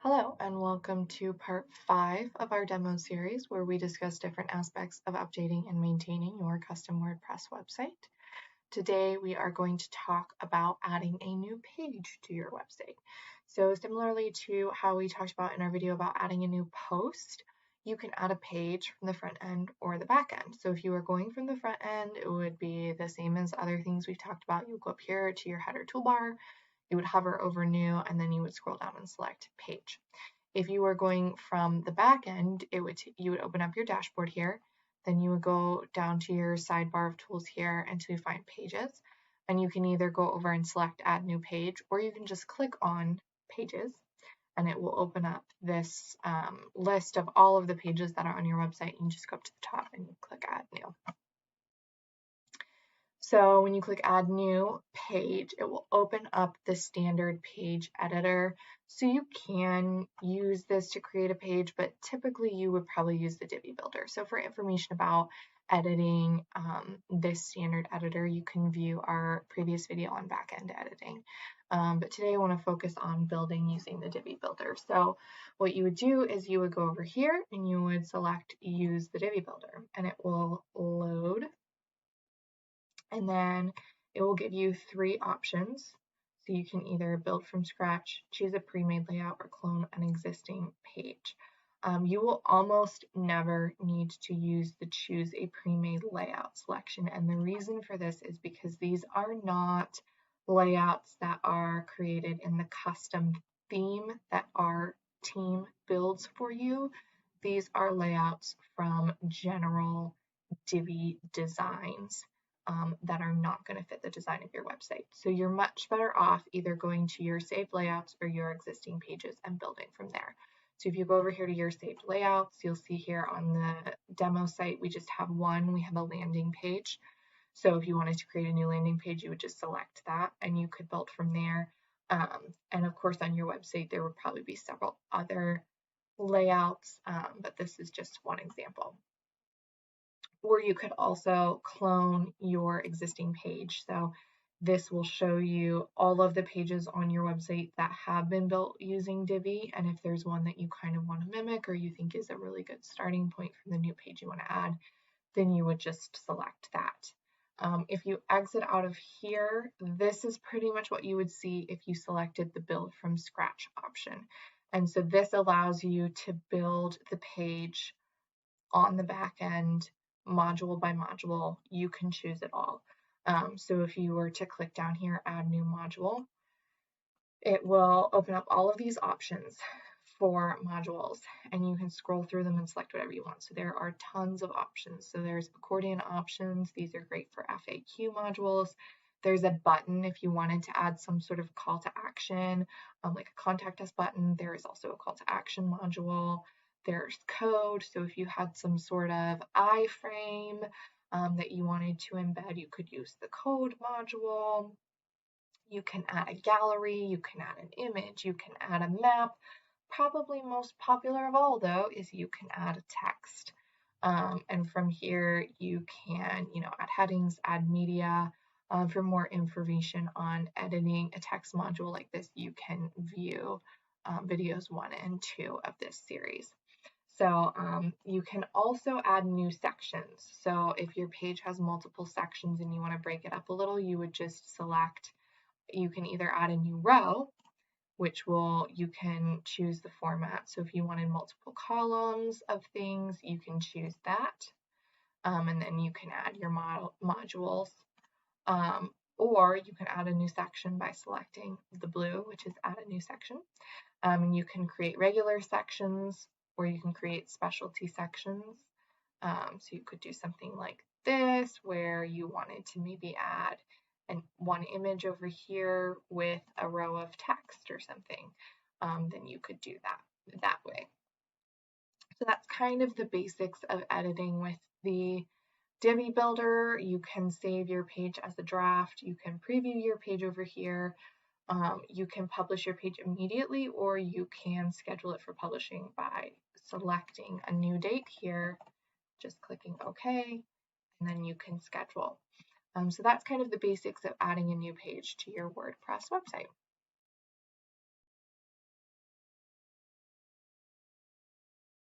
Hello, and welcome to part 5 of our demo series where we discuss different aspects of updating and maintaining your custom WordPress website. Today we are going to talk about adding a new page to your website. So similarly to how we talked about in our video about adding a new post, you can add a page from the front end or the back end. So if you are going from the front end, it would be the same as other things we've talked about. You would go up here to your header toolbar, you would hover over new, and then you would scroll down and select page. If you were going from the back end, you would open up your dashboard here, then you would go down to your sidebar of tools here until you find pages, and you can either go over and select add new page, or you can just click on pages and it will open up this list of all of the pages that are on your website. You can just go up to the top and click add new. So when you click add new page, it will open up the standard page editor. So you can use this to create a page, but typically you would probably use the Divi builder. So for information about editing this standard editor, you can view our previous video on backend editing. But today I want to focus on building using the Divi builder. So what you would do is you would go over here and you would select use the Divi builder, and it will load. And then it will give you 3 options. So you can either build from scratch, choose a pre-made layout, or clone an existing page. You will almost never need to use the choose a pre-made layout selection. And the reason for this is because these are not layouts that are created in the custom theme that our team builds for you. These are layouts from general Divi designs that are not going to fit the design of your website. So you're much better off either going to your saved layouts or your existing pages and building from there. So if you go over here to your saved layouts, you'll see here on the demo site, we just have one. We have a landing page. So if you wanted to create a new landing page, you would just select that and you could build from there. And of course, on your website, there would probably be several other layouts, but this is just one example. Or you could also clone your existing page. So this will show you all of the pages on your website that have been built using Divi. And if there's one that you kind of want to mimic or you think is a really good starting point for the new page you want to add, then you would just select that. If you exit out of here, this is pretty much what you would see if you selected the build from scratch option. And so this allows you to build the page on the back end, module by module. You can choose it all. So if you were to click down here, add new module, it will open up all of these options for modules, and you can scroll through them and select whatever you want. So there are tons of options. So there's accordion options. These are great for FAQ modules. There's a button if you wanted to add some sort of call to action, like a contact us button. There is also a call to action module. There's code. So if you had some sort of iframe that you wanted to embed, you could use the code module. You can add a gallery, you can add an image, you can add a map. Probably most popular of all, though, is you can add a text. And from here, you can, add headings, add media. For more information on editing a text module like this, you can view videos 1 and 2 of this series. So you can also add new sections. So if your page has multiple sections and you want to break it up a little, you would just select, you can either add a new row, which you can choose the format. So if you wanted multiple columns of things, you can choose that. And then you can add your modules. Or you can add a new section by selecting the blue, which is add a new section. And you can create regular sections, or you can create specialty sections. So you could do something like this, where you wanted to maybe add one image over here with a row of text or something. Then you could do that way. So that's kind of the basics of editing with the Divi builder. You can save your page as a draft. You can preview your page over here. You can publish your page immediately, or you can schedule it for publishing by selecting a new date here, just clicking OK, and then you can schedule. So that's kind of the basics of adding a new page to your WordPress website.